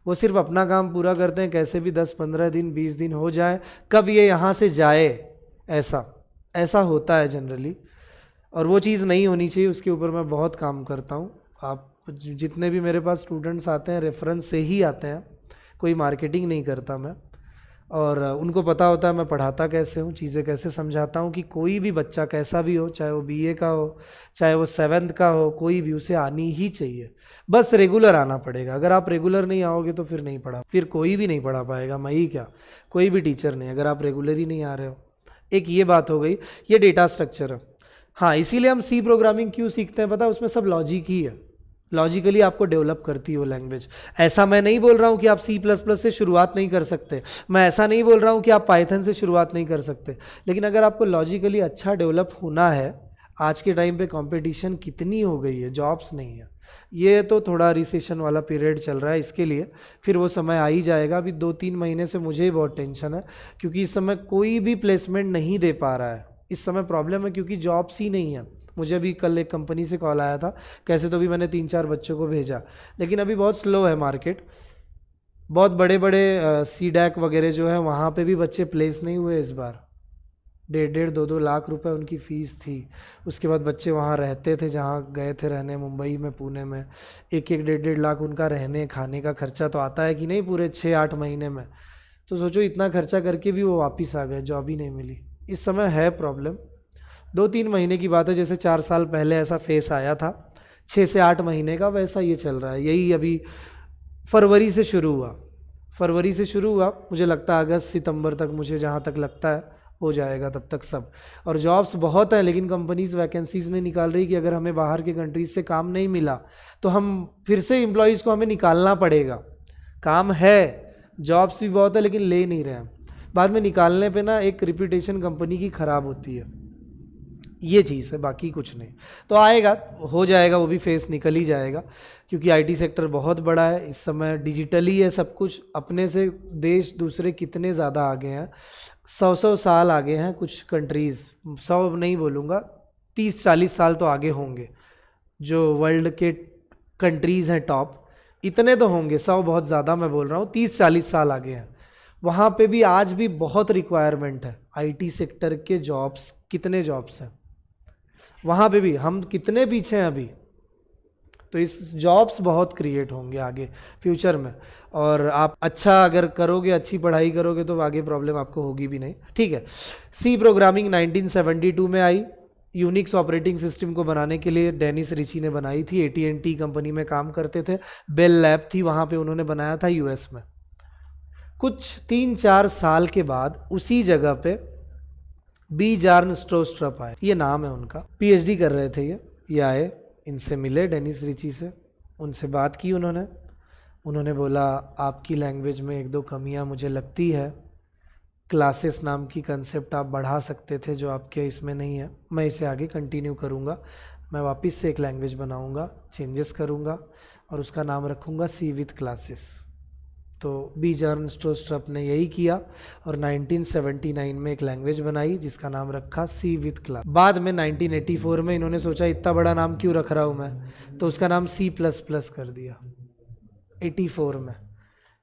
A: वो सिर्फ अपना काम पूरा करते हैं, कैसे भी 10-15 दिन 20 दिन हो जाए, कब ये यहाँ से जाए, ऐसा होता है जनरली। और वो चीज़ नहीं होनी चाहिए, उसके ऊपर मैं बहुत काम करता हूँ। आप जितने भी मेरे पास स्टूडेंट्स आते हैं रेफरेंस से ही आते हैं, कोई मार्केटिंग नहीं करता मैं। और उनको पता होता है मैं पढ़ाता कैसे हूँ, चीज़ें कैसे समझाता हूँ कि कोई भी बच्चा कैसा भी हो, चाहे वो बीए का हो, चाहे वो 7th का हो, कोई भी, उसे आनी ही चाहिए। बस रेगुलर आना पड़ेगा। अगर आप रेगुलर नहीं आओगे तो फिर नहीं पढ़ा, फिर कोई भी नहीं पढ़ा पाएगा, मैं ही क्या, कोई भी टीचर नहीं, अगर आप रेगुलर ही नहीं आ रहे हो। एक ये बात हो गई, ये डेटा स्ट्रक्चर है। हाँ, इसीलिए हम सी प्रोग्रामिंग क्यों सीखते हैं पता है? उसमें सब लॉजिक ही है, लॉजिकली आपको डेवलप करती हो लैंग्वेज। ऐसा मैं नहीं बोल रहा हूँ कि आप C++ से शुरुआत नहीं कर सकते, मैं ऐसा नहीं बोल रहा हूँ कि आप पाइथन से शुरुआत नहीं कर सकते, लेकिन अगर आपको लॉजिकली अच्छा डेवलप होना है, आज के टाइम पे कंपटीशन कितनी हो गई है, जॉब्स नहीं है। ये तो थोड़ा रिसेशन वाला पीरियड चल रहा है, इसके लिए फिर वो समय आ ही जाएगा। अभी 2-3 महीने से मुझे ही बहुत टेंशन है, क्योंकि इस समय कोई भी प्लेसमेंट नहीं दे पा रहा है। इस समय प्रॉब्लम है क्योंकि जॉब्स ही नहीं है। मुझे अभी कल एक कंपनी से कॉल आया था, कैसे तो भी मैंने 3-4 बच्चों को भेजा, लेकिन अभी बहुत स्लो है मार्केट। बहुत बड़े बड़े CDAC वगैरह जो है वहाँ पे भी बच्चे प्लेस नहीं हुए इस बार। 1.5-2 लाख रुपए उनकी फ़ीस थी। उसके बाद बच्चे वहाँ रहते थे, जहाँ गए थे रहने, मुंबई में, पुणे में, 1-1 1.5 लाख उनका रहने खाने का खर्चा तो आता है कि नहीं पूरे 6-8 महीने में। तो सोचो इतना खर्चा करके भी वो वापस आ गए, जॉब ही नहीं मिली। इस समय है प्रॉब्लम। 2-3 महीने की बात है, जैसे 4 साल पहले ऐसा फेस आया था 6 से 8 महीने का, वैसा ये चल रहा है। यही अभी फरवरी से शुरू हुआ, मुझे लगता है अगस्त सितंबर तक, मुझे जहाँ तक लगता है हो जाएगा तब तक सब। और जॉब्स बहुत है, लेकिन कंपनीज वैकेंसीज नहीं निकाल रही कि अगर हमें बाहर के कंट्रीज से काम नहीं मिला तो हम फिर से एम्प्लॉयज़ को हमें निकालना पड़ेगा। काम है, जॉब्स भी बहुत है, लेकिन ले नहीं रहे हैं। बाद में निकालने पे ना एक रिप्यूटेशन कंपनी की ख़राब होती है, ये चीज़ है, बाकी कुछ नहीं। तो आएगा, हो जाएगा, वो भी फेस निकल ही जाएगा, क्योंकि आईटी सेक्टर बहुत बड़ा है, इस समय डिजिटली है सब कुछ। अपने से देश दूसरे कितने ज़्यादा आगे हैं, 100 साल आगे हैं कुछ कंट्रीज़, 100 नहीं बोलूँगा, 30-40 साल तो आगे होंगे। जो वर्ल्ड के कंट्रीज़ हैं टॉप, इतने तो होंगे, 100 बहुत ज़्यादा मैं बोल रहा हूँ, 30-40 साल आगे हैं। वहाँ पे भी आज भी बहुत रिक्वायरमेंट है आईटी सेक्टर के जॉब्स, कितने जॉब्स हैं वहाँ पे भी, हम कितने पीछे हैं अभी। तो इस जॉब्स बहुत क्रिएट होंगे आगे फ्यूचर में, और आप अच्छा अगर करोगे, अच्छी पढ़ाई करोगे तो आगे प्रॉब्लम आपको होगी भी नहीं, ठीक है। सी प्रोग्रामिंग 1972 में आई, यूनिक्स ऑपरेटिंग सिस्टम को बनाने के लिए डेनिस रिची ने बनाई थी। AT&T कंपनी में काम करते थे, बेल लैब थी वहाँ पे, उन्होंने बनाया था US में। कुछ 3-4 साल के बाद उसी जगह पे बी जार्न स्ट्रोस्ट्रप आए, ये नाम है उनका, PhD कर रहे थे ये आए, इनसे मिले डेनिस रिची से, उनसे बात की उन्होंने बोला आपकी लैंग्वेज में 1-2 कमियां मुझे लगती है, क्लासेस नाम की कंसेप्ट आप बढ़ा सकते थे जो आपके इसमें नहीं है, मैं इसे आगे कंटिन्यू करूँगा, मैं वापस से एक लैंग्वेज बनाऊँगा, चेंजेस करूँगा और उसका नाम रखूँगा सी विथ क्लासेस। तो बी जार्न स्ट्रोस्ट्रप ने यही किया और 1979 में एक लैंग्वेज बनाई जिसका नाम रखा सी विथ क्लास। बाद में 1984 में इन्होंने सोचा इतना बड़ा नाम क्यों रख रहा हूँ मैं, तो उसका नाम C++ कर दिया। 84 में,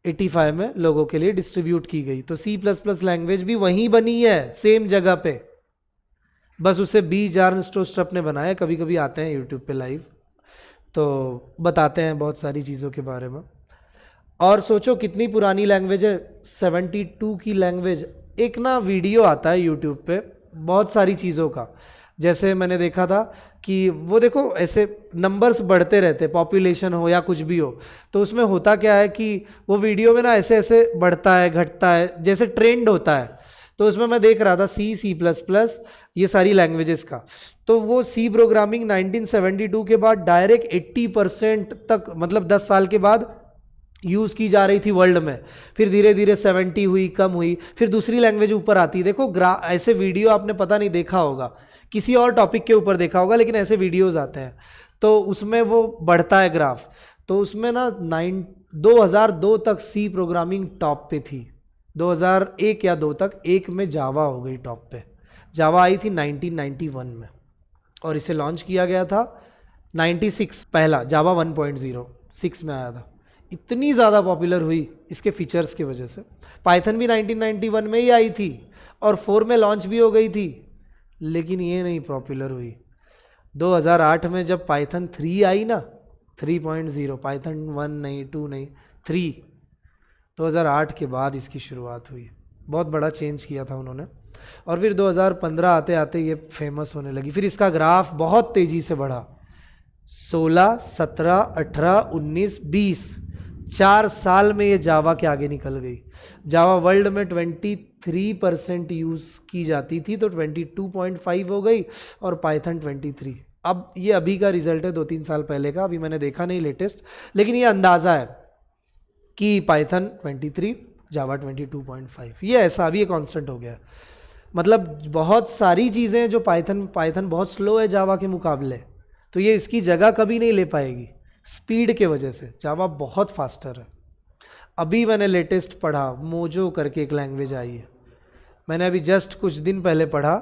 A: 85 में लोगों के लिए डिस्ट्रीब्यूट की गई। तो C++ लैंग्वेज भी वहीं बनी है, सेम जगह पे, बस उसे बी जार्न स्ट्रोस्ट्रप ने बनाया। कभी कभी आते हैं यूट्यूब पे लाइव तो बताते हैं बहुत सारी चीज़ों के बारे में। और सोचो कितनी पुरानी लैंग्वेज है, 72 की लैंग्वेज। एक ना वीडियो आता है यूट्यूब पे बहुत सारी चीज़ों का, जैसे मैंने देखा था कि वो देखो ऐसे नंबर्स बढ़ते रहते, पॉपुलेशन हो या कुछ भी हो, तो उसमें होता क्या है कि वो वीडियो में ना ऐसे ऐसे बढ़ता है घटता है, जैसे ट्रेंड होता है। तो उसमें मैं देख रहा था C++, ये सारी लैंग्वेजेस का, तो वो सी प्रोग्रामिंग 1972 के बाद डायरेक्ट 80% तक, मतलब 10 साल के बाद यूज़ की जा रही थी वर्ल्ड में। फिर धीरे धीरे 70 हुई, कम हुई, फिर दूसरी लैंग्वेज ऊपर आती। देखो ऐसे वीडियो आपने पता नहीं देखा होगा, किसी और टॉपिक के ऊपर देखा होगा, लेकिन ऐसे वीडियोस आते हैं तो उसमें वो बढ़ता है ग्राफ। तो उसमें ना 2002 तक सी प्रोग्रामिंग टॉप पे थी, 2001 या 2 तक। एक में जावा हो गई टॉप पे, जावा आई थी 1991 में और इसे लॉन्च किया गया था 96, पहला जावा 1.06 में आया था। इतनी ज़्यादा पॉपुलर हुई इसके फीचर्स की वजह से। पाइथन भी 1991 में ही आई थी और 4 में लॉन्च भी हो गई थी, लेकिन ये नहीं पॉपुलर हुई। 2008 में जब पाइथन 3 आई ना, 3.0, पाइथन 1 नहीं, 2 नहीं, 3, 2008 के बाद इसकी शुरुआत हुई। बहुत बड़ा चेंज किया था उन्होंने। और फिर 2015 आते आते ये फेमस होने लगी। फिर इसका ग्राफ बहुत तेज़ी से बढ़ा, 16, 17, 18, 19, 20, 4 साल में ये जावा के आगे निकल गई। जावा वर्ल्ड में 23% यूज़ की जाती थी, तो 22.5 हो गई, और पाइथन 23। अब ये अभी का रिजल्ट है, 2-3 साल पहले का, अभी मैंने देखा नहीं लेटेस्ट, लेकिन ये अंदाज़ा है कि पाइथन 23, जावा 22.5, ये ऐसा अभी ये कांस्टेंट हो गया है। मतलब बहुत सारी चीज़ें जो पाइथन बहुत स्लो है जावा के मुकाबले, तो ये इसकी जगह कभी नहीं ले पाएगी स्पीड के वजह से। जावा बहुत फास्टर है। अभी मैंने लेटेस्ट पढ़ा, मोजो करके एक लैंग्वेज आई है, मैंने अभी जस्ट कुछ दिन पहले पढ़ा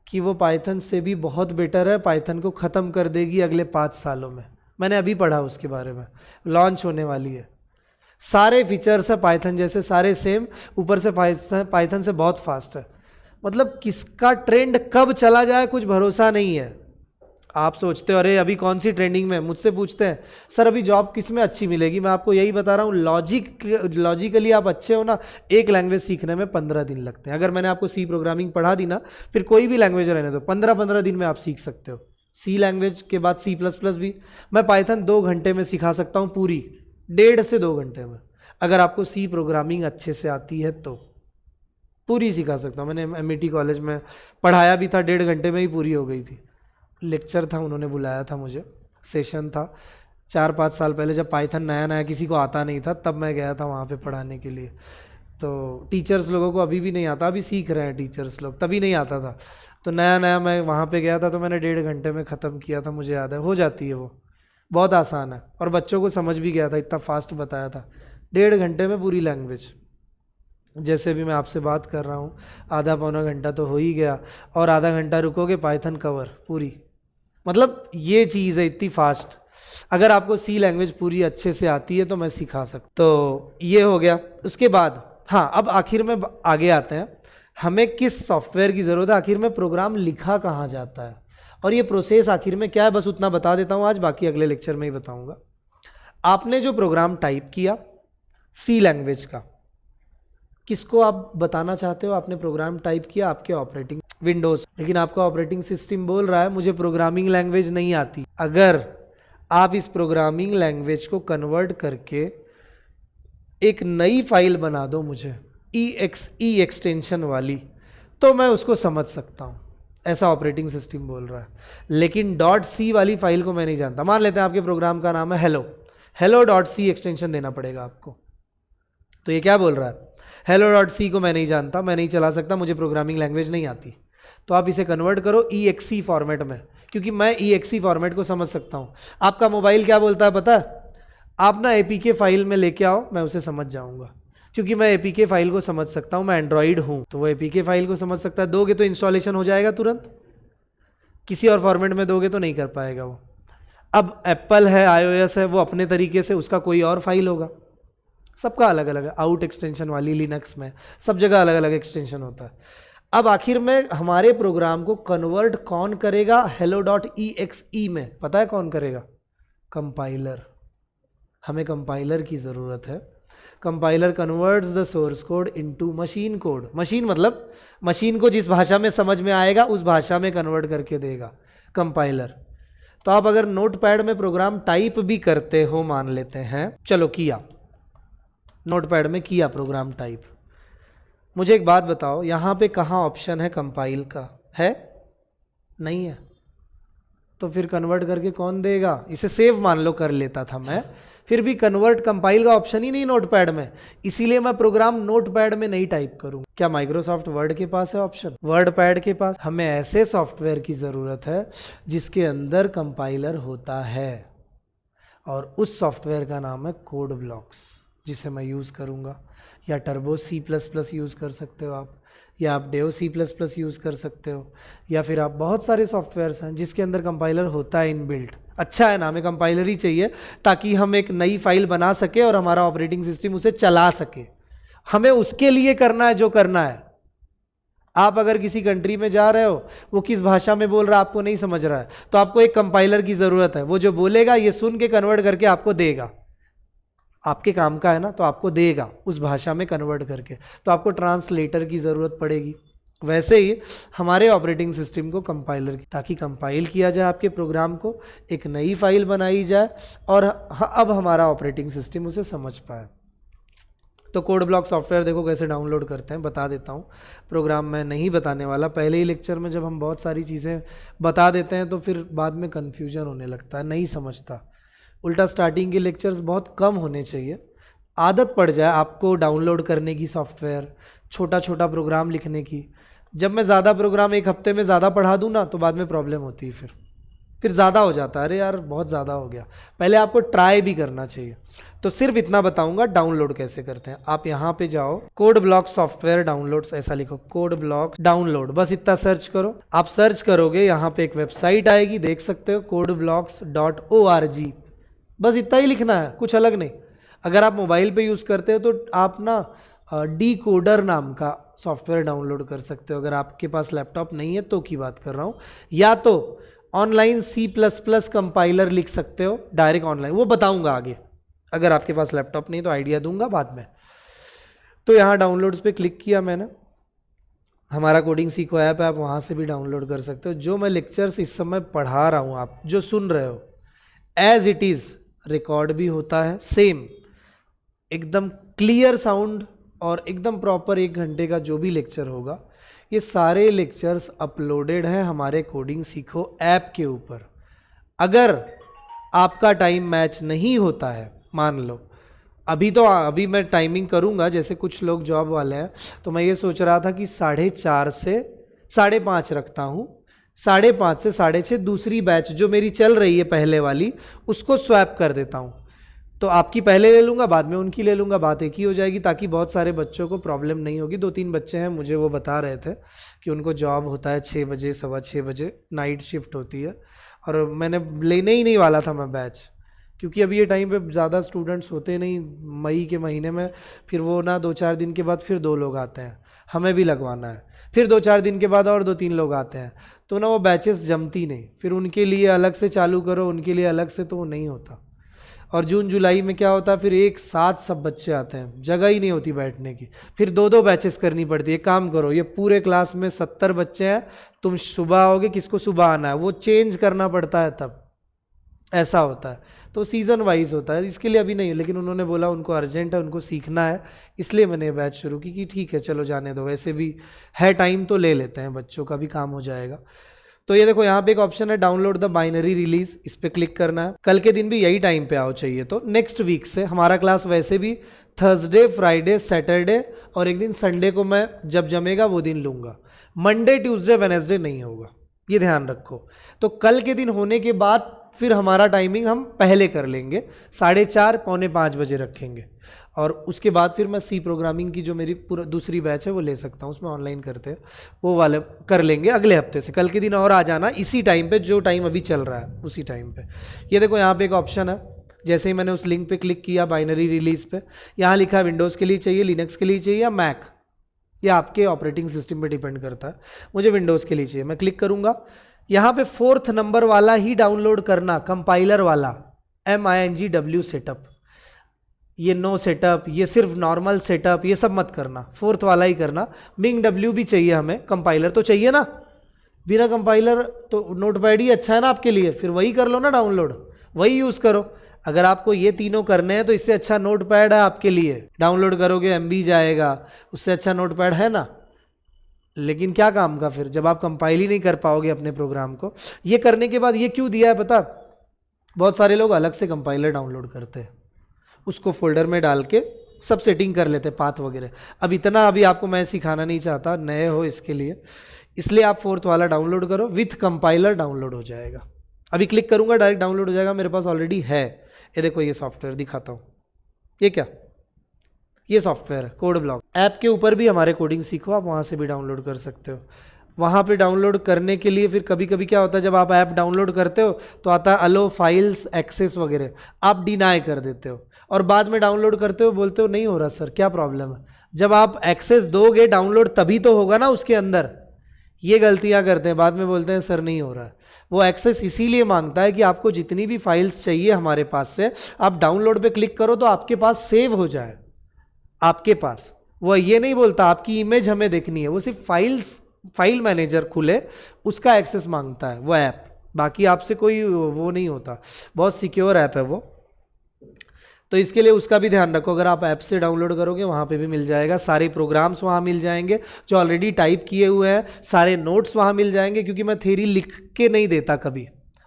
A: कि वो पाइथन से भी बहुत बेटर है, पाइथन को ख़त्म कर देगी अगले 5 सालों में। मैंने अभी पढ़ा उसके बारे में, लॉन्च होने वाली है। सारे फीचर्स है पाइथन जैसे, सारे सेम, ऊपर से पाइथन से बहुत फास्ट है। मतलब किसका ट्रेंड कब चला जाए कुछ भरोसा नहीं है। आप सोचते हो अरे अभी कौन सी ट्रेंडिंग में, मुझसे पूछते हैं सर अभी जॉब किस में अच्छी मिलेगी, मैं आपको यही बता रहा हूँ, लॉजिकली आप अच्छे हो ना, एक लैंग्वेज सीखने में 15 दिन लगते हैं। अगर मैंने आपको सी प्रोग्रामिंग पढ़ा दी ना, फिर कोई भी लैंग्वेज रहने दो, 15-15 दिन में आप सीख सकते हो। सी लैंग्वेज के बाद C++ भी। मैं पाइथन 2 घंटे में सिखा सकता हूँ पूरी, 1.5 से 2 घंटे में, अगर आपको सी प्रोग्रामिंग अच्छे से आती है तो पूरी सिखा सकता हूँ। मैंने एमईटी कॉलेज में पढ़ाया भी था, 1.5 घंटे में ही पूरी हो गई थी। लेक्चर था, उन्होंने बुलाया था मुझे, सेशन था 4-5 साल पहले, जब पाइथन नया नया किसी को आता नहीं था, तब मैं गया था वहाँ पे पढ़ाने के लिए। तो टीचर्स लोगों को अभी भी नहीं आता, अभी सीख रहे हैं टीचर्स लोग, तभी नहीं आता था। तो नया नया मैं वहाँ पे गया था, तो मैंने 1.5 घंटे में ख़त्म किया था, मुझे याद है। हो जाती है वो, बहुत आसान है, और बच्चों को समझ भी गया था, इतना फास्ट बताया था। 1.5 घंटे में पूरी लैंग्वेज। जैसे भी मैं आपसे बात कर रहा हूँ, आधा पौना घंटा तो हो ही गया, और आधा घंटा रुकोगे, पाइथन कवर पूरी। मतलब ये चीज़ है इतनी फास्ट। अगर आपको सी लैंग्वेज पूरी अच्छे से आती है तो मैं सिखा सकता। तो ये हो गया। उसके बाद हाँ, अब आखिर में आगे आते हैं, हमें किस सॉफ्टवेयर की ज़रूरत है, आखिर में प्रोग्राम लिखा कहाँ जाता है, और ये प्रोसेस आखिर में क्या है, बस उतना बता देता हूँ आज, बाकी अगले लेक्चर में ही बताऊँगा। आपने जो प्रोग्राम टाइप किया सी लैंग्वेज का, किसको आप बताना चाहते हो? आपने प्रोग्राम टाइप किया आपके ऑपरेटिंग विंडोज़, लेकिन आपका ऑपरेटिंग सिस्टम बोल रहा है मुझे प्रोग्रामिंग लैंग्वेज नहीं आती। अगर आप इस प्रोग्रामिंग लैंग्वेज को कन्वर्ट करके एक नई फाइल बना दो मुझे EXE एक्सटेंशन वाली, तो मैं उसको समझ सकता हूँ, ऐसा ऑपरेटिंग सिस्टम बोल रहा है। लेकिन .c वाली फाइल को मैं नहीं जानता। मान लेते हैं आपके प्रोग्राम का नाम है hello.c एक्सटेंशन देना पड़ेगा आपको। तो ये क्या बोल रहा है, hello.c को मैं नहीं जानता, मैं नहीं चला सकता, मुझे प्रोग्रामिंग लैंग्वेज नहीं आती। तो आप इसे कन्वर्ट करो EXE फॉर्मेट में, क्योंकि मैं EXE फॉर्मेट को समझ सकता हूँ। आपका मोबाइल क्या बोलता है पता है? आप ना APK फाइल में लेके आओ, मैं उसे समझ जाऊँगा, क्योंकि मैं APK फाइल को समझ सकता हूँ, मैं एंड्रॉइड हूँ, तो वो APK फाइल को समझ सकता है। दोगे तो इंस्टॉलेशन हो जाएगा तुरंत, किसी और फॉर्मेट में दोगे तो नहीं कर पाएगा वो। अब एप्पल है, iOS है, वो अपने तरीके से, उसका कोई और फाइल होगा, सबका अलग अलग है। आउट एक्सटेंशन वाली लिनक्स में, सब जगह अलग अलग एक्सटेंशन होता है। अब आखिर में हमारे प्रोग्राम को कन्वर्ट कौन करेगा hello.exe में? पता है कौन करेगा? कंपाइलर। हमें कंपाइलर की ज़रूरत है। Compiler converts the source code into machine code. Machine मतलब मशीन को जिस भाषा में समझ में आएगा उस भाषा में कन्वर्ट करके देगा कंपाइलर। तो आप अगर नोटपैड में प्रोग्राम टाइप भी करते हो, मान लेते हैं, चलो किया, नोटपैड में किया प्रोग्राम टाइप, मुझे एक बात बताओ, यहाँ पे कहाँ ऑप्शन है कंपाइल का? है? नहीं है। तो फिर कन्वर्ट करके कौन देगा? इसे सेव मान लो कर लेता था मैं, फिर भी कन्वर्ट कंपाइल का ऑप्शन ही नहीं नोटपैड में, इसीलिए मैं प्रोग्राम नोटपैड में नहीं टाइप करूँ। क्या माइक्रोसॉफ्ट वर्ड के पास है ऑप्शन? वर्ड पैड के पास? हमें ऐसे सॉफ्टवेयर की ज़रूरत है जिसके अंदर कंपाइलर होता है, और उस सॉफ्टवेयर का नाम है कोड ब्लॉक्स, जिसे मैं यूज़ करूँगा। या टर्बो C++ यूज़ कर सकते हो आप, या आप डेव C++ यूज़ कर सकते हो, या फिर आप बहुत सारे सॉफ्टवेयर्स हैं जिसके अंदर कंपाइलर होता है इनबिल्ट। अच्छा है ना, हमें कंपाइलर ही चाहिए ताकि हम एक नई फाइल बना सके और हमारा ऑपरेटिंग सिस्टम उसे चला सके। हमें उसके लिए करना है जो करना है। आप अगर किसी कंट्री में जा रहे हो, वो किस भाषा में बोल रहा है आपको नहीं समझ रहा है, तो आपको एक कंपाइलर की ज़रूरत है। वो जो बोलेगा ये सुन के कन्वर्ट करके आपको देगा, आपके काम का है ना, तो आपको देगा उस भाषा में कन्वर्ट करके। तो आपको ट्रांसलेटर की ज़रूरत पड़ेगी। वैसे ही हमारे ऑपरेटिंग सिस्टम को कंपाइलर की, ताकि कंपाइल किया जाए आपके प्रोग्राम को, एक नई फाइल बनाई जाए, और अब हमारा ऑपरेटिंग सिस्टम उसे समझ पाए। तो कोड ब्लॉक सॉफ्टवेयर देखो कैसे डाउनलोड करते हैं, बता देता हूँ। प्रोग्राम मैं नहीं बताने वाला, पहले ही लेक्चर में जब हम बहुत सारी चीज़ें बता देते हैं तो फिर बाद में कन्फ्यूजन होने लगता है, नहीं समझता। उल्टा स्टार्टिंग के लेक्चर्स बहुत कम होने चाहिए, आदत पड़ जाए आपको डाउनलोड करने की सॉफ्टवेयर, छोटा छोटा प्रोग्राम लिखने की। जब मैं ज़्यादा प्रोग्राम एक हफ्ते में ज़्यादा पढ़ा दूँ ना, तो बाद में प्रॉब्लम होती है, फिर ज़्यादा हो जाता है, अरे यार बहुत ज़्यादा हो गया। पहले आपको ट्राई भी करना चाहिए। तो सिर्फ इतना बताऊंगा डाउनलोड कैसे करते हैं। आप यहाँ पे जाओ, कोड ब्लॉक सॉफ्टवेयर डाउनलोड्स, ऐसा लिखो, कोड ब्लॉक डाउनलोड, बस इतना सर्च करो। आप सर्च करोगे, यहाँ पे एक वेबसाइट आएगी, देख सकते हो, codeblocks.org, बस इतना ही लिखना है, कुछ अलग नहीं। अगर आप मोबाइल पे यूज़ करते हो तो आप ना डीकोडर नाम का सॉफ्टवेयर डाउनलोड कर सकते हो, अगर आपके पास लैपटॉप नहीं है तो की बात कर रहा हूँ। या तो ऑनलाइन C++ कंपाइलर लिख सकते हो डायरेक्ट ऑनलाइन, वो बताऊंगा आगे। अगर आपके पास लैपटॉप नहीं तो आइडिया दूंगा बाद में। तो यहाँ डाउनलोड्स पे क्लिक किया मैंने, हमारा कोडिंग सीखो ऐप है, आप वहाँ से भी डाउनलोड कर सकते हो। जो मैं लेक्चर्स इस समय पढ़ा रहा हूँ, आप जो सुन रहे हो, एज इट इज़ रिकॉर्ड भी होता है, सेम एकदम क्लियर साउंड और एकदम प्रॉपर 1 घंटे का जो भी लेक्चर होगा, ये सारे लेक्चर्स अपलोडेड हैं हमारे कोडिंग सीखो ऐप के ऊपर। अगर आपका टाइम मैच नहीं होता है, मान लो अभी मैं टाइमिंग करूंगा, जैसे कुछ लोग जॉब वाले हैं, तो मैं ये सोच रहा था कि 4:30 से 5:30 रखता हूँ, 5:30 से 6:30 दूसरी बैच जो मेरी चल रही है पहले वाली, उसको स्वैप कर देता हूँ। तो आपकी पहले ले लूँगा, बाद में उनकी ले लूँगा, बात एक ही हो जाएगी, ताकि बहुत सारे बच्चों को प्रॉब्लम नहीं होगी। 2-3 बच्चे हैं, मुझे वो बता रहे थे कि उनको जॉब होता है 6 बजे, 6:15 बजे नाइट शिफ्ट होती है, और मैंने लेने ही नहीं वाला था मैं बैच, क्योंकि अभी ये टाइम पे ज़्यादा स्टूडेंट्स होते नहीं, मई के महीने में फिर वो ना 2-4 दिन के बाद फिर 2 लोग आते हैं, हमें भी लगवाना है, फिर 2-4 दिन के बाद और 2-3 लोग आते हैं, तो ना वो बैचेस जमती नहीं, फिर उनके लिए अलग से चालू करो, उनके लिए अलग से, तो वो नहीं होता। और जून जुलाई में क्या होता है, फिर एक साथ सब बच्चे आते हैं, जगह ही नहीं होती बैठने की, फिर 2-2 बैचेस करनी पड़ती है। काम करो, ये पूरे क्लास में 70 बच्चे हैं, तुम सुबह आओगे, किसको सुबह आना है, वो चेंज करना पड़ता है, तब ऐसा होता है। तो सीज़न वाइज होता है, इसके लिए अभी नहीं, लेकिन उन्होंने बोला उनको अर्जेंट है, उनको सीखना है, इसलिए मैंने ये बैच शुरू की कि ठीक है चलो जाने दो, वैसे भी है टाइम तो ले लेते हैं, बच्चों का भी काम हो जाएगा। तो ये देखो यहाँ पे एक ऑप्शन है डाउनलोड द बाइनरी रिलीज, इस पर क्लिक करना है। कल के दिन भी यही टाइम पे आओ चाहिए तो, नेक्स्ट वीक से हमारा क्लास वैसे भी थर्सडे, फ्राइडे, सैटरडे और एक दिन संडे को मैं जब जमेगा वो दिन लूँगा, मंडे, ट्यूसडे, वेडनेसडे नहीं होगा, ये ध्यान रखो। तो कल के दिन होने के बाद फिर हमारा टाइमिंग हम पहले कर लेंगे, 4:30 पौने 5 बजे रखेंगे, और उसके बाद फिर मैं सी प्रोग्रामिंग की जो मेरी पूरा दूसरी बैच है वो ले सकता हूँ, उसमें ऑनलाइन करते हैं, वो वाले कर लेंगे अगले हफ्ते से। कल के दिन और आ जाना इसी टाइम पे, जो टाइम अभी चल रहा है उसी टाइम पे। ये देखो यहाँ पे एक ऑप्शन है, जैसे ही मैंने उस लिंक पे क्लिक किया बाइनरी रिलीज पे, यहाँ लिखा है विंडोज़ के लिए चाहिए, लिनक्स के लिए चाहिए या मैक, या आपके ऑपरेटिंग सिस्टम पे डिपेंड करता है। मुझे विंडोज़ के लिए चाहिए, मैं क्लिक करूँगा। यहाँ पे 4th नंबर वाला ही डाउनलोड करना, कंपाइलर वाला, MINGW सेटअप, ये नो सेटअप, ये सिर्फ नॉर्मल सेटअप, ये सब मत करना, 4th वाला ही करना। MINGW भी चाहिए हमें, कंपाइलर तो चाहिए ना, बिना कंपाइलर तो नोटपैड ही अच्छा है ना आपके लिए, फिर वही कर लो ना डाउनलोड, वही यूज़ करो। अगर आपको ये तीनों करने हैं तो इससे अच्छा नोटपैड है आपके लिए, डाउनलोड करोगे MB जाएगा, उससे अच्छा नोटपैड है ना। लेकिन क्या काम का फिर, जब आप कंपाइल ही नहीं कर पाओगे अपने प्रोग्राम को। ये करने के बाद ये क्यों दिया है पता, बहुत सारे लोग अलग से कंपाइलर डाउनलोड करते हैं, उसको फोल्डर में डाल के सब सेटिंग कर लेते हैं, पाथ वगैरह। अब इतना अभी आपको मैं सिखाना नहीं चाहता, नए हो इसके लिए, इसलिए आप 4th वाला डाउनलोड करो, विथ कंपाइलर डाउनलोड हो जाएगा। अभी क्लिक करूंगा डायरेक्ट डाउनलोड हो जाएगा, मेरे पास ऑलरेडी है। ये देखो ये सॉफ्टवेयर दिखाता हूँ, ये क्या, ये सॉफ्टवेयर है कोड ब्लॉक। ऐप के ऊपर भी हमारे कोडिंग सीखो, आप वहाँ से भी डाउनलोड कर सकते हो। वहाँ पे डाउनलोड करने के लिए फिर कभी कभी क्या होता है, जब आप ऐप डाउनलोड करते हो तो आता है अलो फाइल्स एक्सेस वगैरह, आप डिनाई कर देते हो, और बाद में डाउनलोड करते हो बोलते हो नहीं हो रहा सर, क्या प्रॉब्लम है। जब आप एक्सेस दोगे डाउनलोड तभी तो होगा ना उसके अंदर, ये गलतियाँ करते हैं, बाद में बोलते हैं सर नहीं हो रहा है। वो एक्सेस इसीलिए मांगता है कि आपको जितनी भी फाइल्स चाहिए हमारे पास से, आप डाउनलोड पे क्लिक करो तो आपके पास सेव हो जाए आपके पास। वो ये नहीं बोलता आपकी इमेज हमें देखनी है, वो सिर्फ फाइल मैनेजर खुले उसका एक्सेस मांगता है वो ऐप, बाकी आपसे कोई वो नहीं होता। बहुत सिक्योर ऐप है वो, तो इसके लिए उसका भी ध्यान रखो। अगर आप ऐप से डाउनलोड करोगे वहाँ पे भी मिल जाएगा, सारे प्रोग्राम्स वहाँ मिल जाएंगे जो ऑलरेडी टाइप किए हुए हैं, सारे नोट्स वहाँ मिल जाएंगे, क्योंकि मैं थ्योरी लिख के नहीं देता कभी,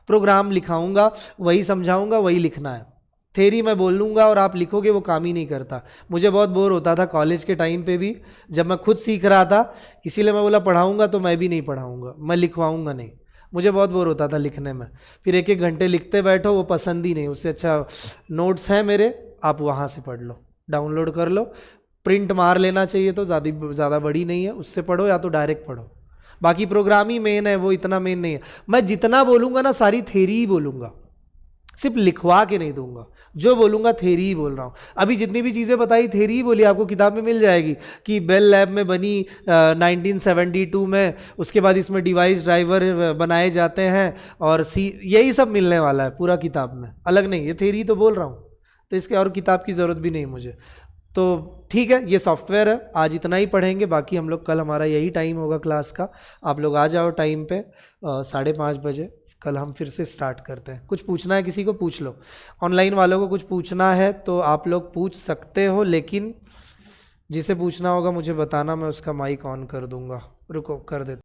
A: प्रोग्राम लिखाऊंगा वही समझाऊंगा वही लिखना है। थ्योरी मैं बोल लूँगा और आप लिखोगे वो काम ही नहीं करता। मुझे बहुत बोर होता था कॉलेज के टाइम पे भी, जब मैं खुद सीख रहा था, इसीलिए मैं बोला पढ़ाऊँगा तो मैं भी नहीं पढ़ाऊँगा, मैं लिखवाऊँगा नहीं, मुझे बहुत बोर होता था लिखने में। फिर 1-1 घंटे लिखते बैठो, वो पसंद ही नहीं। उससे अच्छा नोट्स हैं मेरे, आप वहाँ से पढ़ लो, डाउनलोड कर लो, प्रिंट मार लेना चाहिए, तो ज़्यादा बड़ी नहीं है, उससे पढ़ो या तो डायरेक्ट पढ़ो। बाकी प्रोग्राम ही मेन है, वो इतना मेन नहीं है। मैं जितना बोलूँगा ना सारी थ्योरी ही बोलूँगा, सिर्फ लिखवा के नहीं दूंगा, जो बोलूँगा थ्योरी ही बोल रहा हूँ। अभी जितनी भी चीज़ें बताई थ्योरी ही बोली, आपको किताब में मिल जाएगी कि बेल लैब में बनी 1972 में, उसके बाद इसमें डिवाइस ड्राइवर बनाए जाते हैं, और यही सब मिलने वाला है पूरा किताब में, अलग नहीं। ये थ्योरी तो बोल रहा हूँ, तो इसके और किताब की ज़रूरत भी नहीं मुझे। तो ठीक है, ये सॉफ्टवेयर है, आज इतना ही पढ़ेंगे, बाकी हम लोग कल, हमारा यही टाइम होगा क्लास का, आप लोग आ जाओ टाइम पे 5:30 बजे। कल हम फिर से स्टार्ट करते हैं। कुछ पूछना है किसी को पूछ लो, ऑनलाइन वालों को कुछ पूछना है तो आप लोग पूछ सकते हो, लेकिन जिसे पूछना होगा मुझे बताना, मैं उसका माइक ऑन कर दूंगा। रुको कर देता